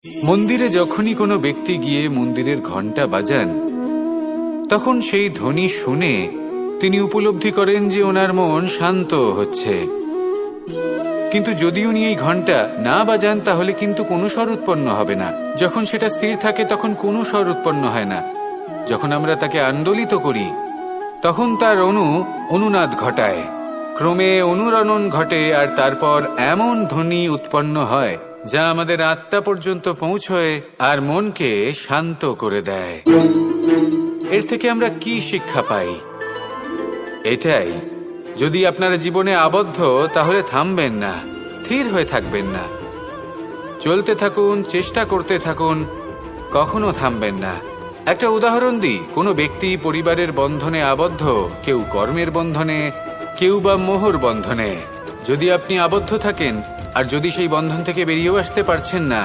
মন্দিরে যখনই কোনো ব্যক্তি গিয়ে মন্দিরের ঘণ্টা বাজান, তখন সেই ধ্বনি শুনে তিনি উপলব্ধি করেন যে ওনার মন শান্ত হচ্ছে। কিন্তু যদি উনি এই ঘণ্টা না বাজান তাহলে কিন্তু কোনো স্বর উৎপন্ন হবে না। যখন সেটা স্থির থাকে তখন কোনো স্বর উৎপন্ন হয় না। যখন আমরা তাকে আন্দোলিত করি তখন তার অনুনাদ ঘটায়, ক্রমে অনুরণন ঘটে, আর তারপর এমন ধ্বনি উৎপন্ন হয় যা আমাদের আত্মা পর্যন্ত পৌঁছয় আর মনকে শান্ত করে দেয়। এর থেকে আমরা কি শিক্ষা পাই? এটাই, যদি আপনারা জীবনে আবদ্ধ তাহলে থামবেন না, স্থির হয়ে থাকবেন না, চলতে থাকুন, চেষ্টা করতে থাকুন, কখনো থামবেন না। একটা উদাহরণ দিই, কোনো ব্যক্তি পরিবারের বন্ধনে আবদ্ধ, কেউ কর্মের বন্ধনে, কেউ বা মোহর বন্ধনে। যদি আপনি আবদ্ধ থাকেন আর যদি সেই বন্ধন থেকে বেরিয়েও আসতে পারছেন না,